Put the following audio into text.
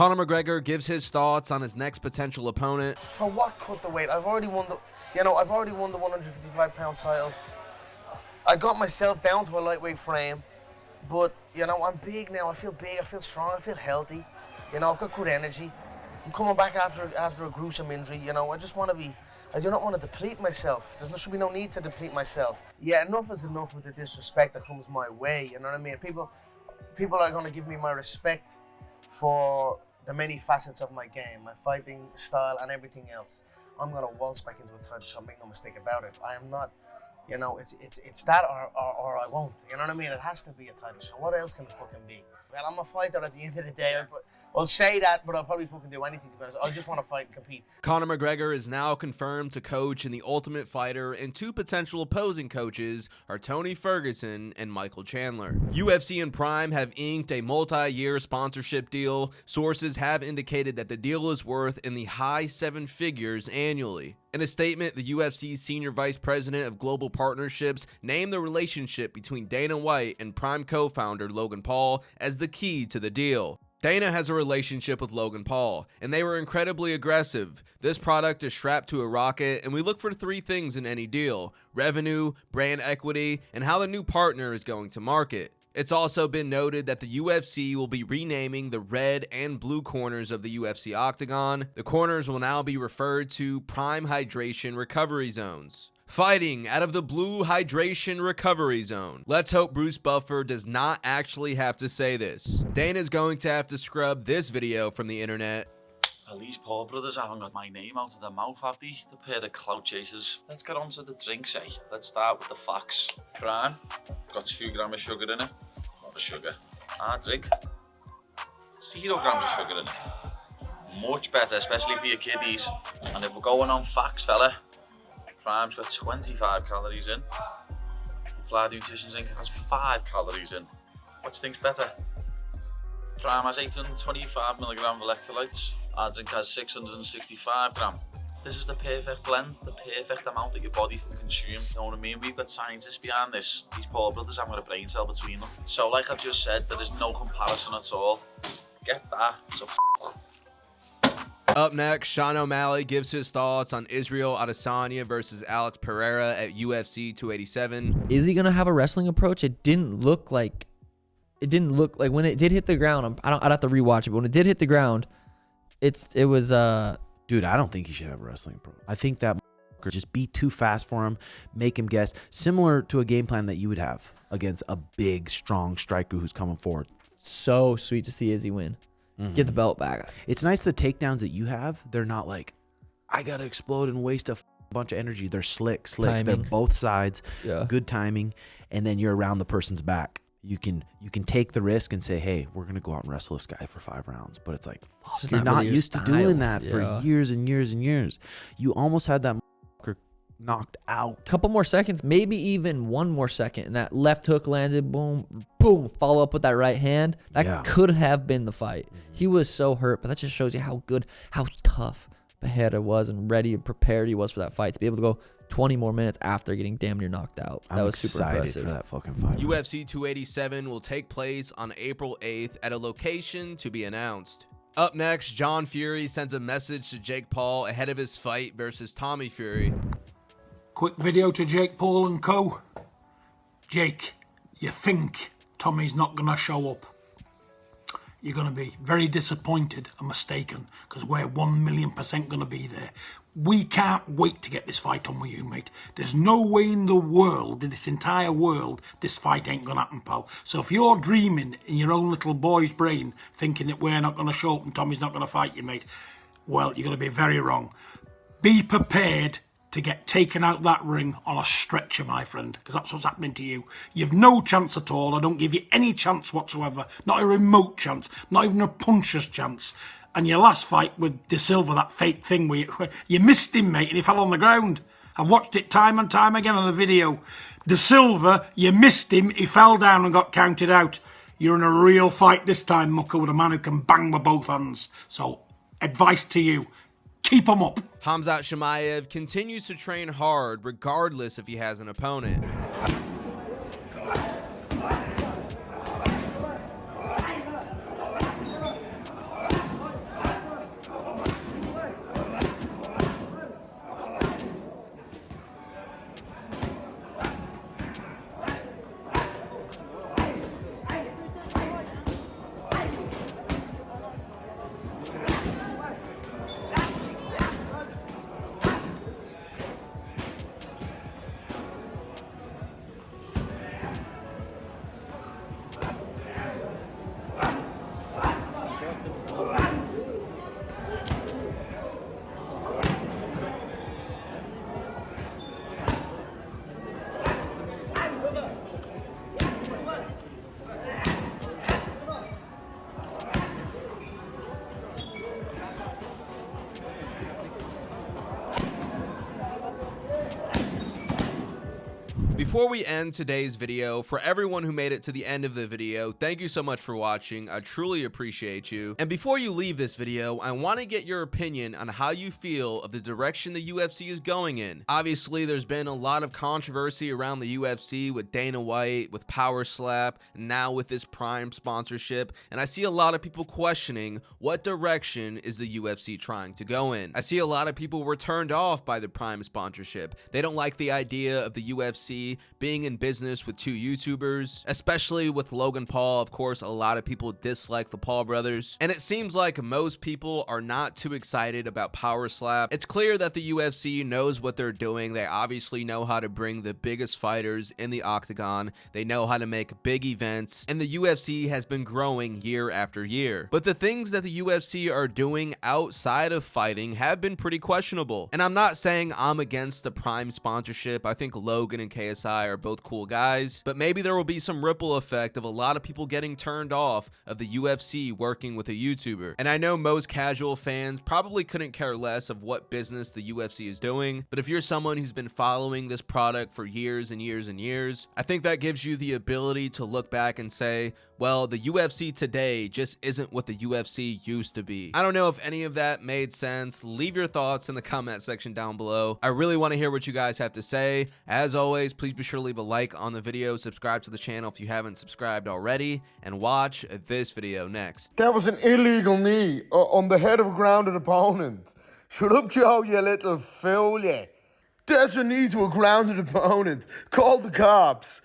Conor McGregor gives his thoughts on his next potential opponent. For what cut the weight? I've already won the 155-pound title. I got myself down to a lightweight frame, but I'm big now. I feel big. I feel strong. I feel healthy. I've got good energy. I'm coming back after a gruesome injury. I just want to be. I do not want to deplete myself. There should be no need to deplete myself. Yeah, enough is enough with the disrespect that comes my way. You know what I mean? People are going to give me my respect for the many facets of my game, my fighting style and everything else. I'm going to waltz back into a title shot, make no mistake about it. I am not, it's that or I won't. You know what I mean? It has to be a title shot. What else can it fucking be? Well, I'm a fighter at the end of the day. I'll say that, but I'll probably fucking do anything to be honest. I just want to fight and compete. Conor McGregor is now confirmed to coach in The Ultimate Fighter, and two potential opposing coaches are Tony Ferguson and Michael Chandler. UFC and Prime have inked a multi-year sponsorship deal. Sources have indicated that the deal is worth in the high seven figures annually. In a statement, the UFC's Senior Vice President of Global Partnerships named the relationship between Dana White and Prime co-founder Logan Paul as the key to the deal. Dana has a relationship with Logan Paul, and they were incredibly aggressive. This product is strapped to a rocket, and we look for three things in any deal: revenue, brand equity, and how the new partner is going to market. It's also been noted that the UFC will be renaming the red and blue corners of the UFC Octagon. The corners will now be referred to Prime Hydration Recovery Zones. Fighting out of the Blue Hydration Recovery Zone. Let's hope Bruce Buffer does not actually have to say this. Dana's going to have to scrub this video from the internet. At least Paul brothers haven't got my name out of their mouth, have they? The pair of clout chasers. Let's get on to the drinks, eh? Let's start with the facts. Prime, got 2 grams of sugar in it. Not a sugar. Hard drink. 0 grams of sugar in it. Much better, especially for your kiddies. And if we're going on facts, fella, Prime's got 25 calories in. Applied Nutrition Drink has 5 calories in. Which think's better? Prime has 825 milligrams of electrolytes. Our drink has 665 grams. This is the perfect blend, the perfect amount that your body can consume. You know what I mean? We've got scientists behind this. These Paul brothers haven't got a brain cell between them. So like I just said, there is no comparison at all. Get that. So Up next, Sean O'Malley gives his thoughts on Israel Adesanya versus Alex Pereira at UFC 287. Is he gonna have a wrestling approach? It didn't look like when it did hit the ground. I'd have to rewatch it, but when it did hit the ground, it was Dude, I don't think he should have a wrestling approach. I think that just be too fast for him, make him guess, similar to a game plan that you would have against a big, strong striker who's coming forward. So sweet to see Izzy win. Get the belt back. It's nice the takedowns that you have, they're not like, I gotta explode and waste a bunch of energy. They're slick. Timing. They're both sides, Yeah. good timing, and then you're around the person's back. You can take the risk and say, hey, we're gonna go out and wrestle this guy for 5 rounds. But it's like, It's just you're not really your used to style. doing that Yeah. for years and years and years. You almost had that knocked out. Couple more seconds, maybe even one more second, and that left hook landed. Boom, boom. Follow up with that right hand. That could have been the fight. He was so hurt, but that just shows you how good, how tough Pereira was, and ready and prepared he was for that fight to be able to go 20 more minutes after getting damn near knocked out. That was super impressive. For that fucking fight. UFC 287 will take place on April 8th at a location to be announced. Up next, John Fury sends a message to Jake Paul ahead of his fight versus Tommy Fury. Quick video to Jake Paul and co. Jake, you think Tommy's not going to show up. You're going to be very disappointed and mistaken, because we're 1,000,000% going to be there. We can't wait to get this fight on with you, mate. There's no way in the world, in this entire world, this fight ain't going to happen, pal. So if you're dreaming in your own little boy's brain, thinking that we're not going to show up and Tommy's not going to fight you, mate, well, you're going to be very wrong. Be prepared to get taken out that ring on a stretcher, my friend, because that's what's happening to you. You've no chance at all. I don't give you any chance whatsoever. Not a remote chance. Not even a puncher's chance. And your last fight with De Silva, that fake thing where you missed him, mate, and he fell on the ground. I've watched it time and time again on the video. De Silva, you missed him, he fell down and got counted out. You're in a real fight this time, mucker, with a man who can bang with both hands. So, advice to you, keep him up. Khamzat Chimaev continues to train hard regardless if he has an opponent. Before we end today's video, for everyone who made it to the end of the video, thank you so much for watching. I truly appreciate you. And before you leave this video, I want to get your opinion on how you feel of the direction the UFC is going in. Obviously, there's been a lot of controversy around the UFC with Dana White, with Power Slap, and now with this Prime sponsorship, and I see a lot of people questioning what direction is the UFC trying to go in. I see a lot of people were turned off by the Prime sponsorship. They don't like the idea of the UFC being in business with two YouTubers, especially with Logan Paul. Of course, a lot of people dislike the Paul brothers, and it seems like most people are not too excited about Power Slap. It's clear that the UFC knows what they're doing. They obviously know how to bring the biggest fighters in the octagon. They know how to make big events, and the UFC has been growing year after year. But the things that the UFC are doing outside of fighting have been pretty questionable. And I'm not saying I'm against the Prime sponsorship. I think Logan and KSI are both cool guys, but maybe there will be some ripple effect of a lot of people getting turned off of the UFC working with a YouTuber. And I know most casual fans probably couldn't care less of what business the UFC is doing, but if you're someone who's been following this product for years and years and years, I think that gives you the ability to look back and say, well, the UFC today just isn't what the UFC used to be. I don't know if any of that made sense. Leave your thoughts in the comment section down below. I really want to hear what you guys have to say. As always, please be sure to leave a like on the video, subscribe to the channel if you haven't subscribed already, and watch this video next. That was an illegal knee on the head of a grounded opponent. Shut up, Joe, you little fool, yeah. That's a knee to a grounded opponent. Call the cops.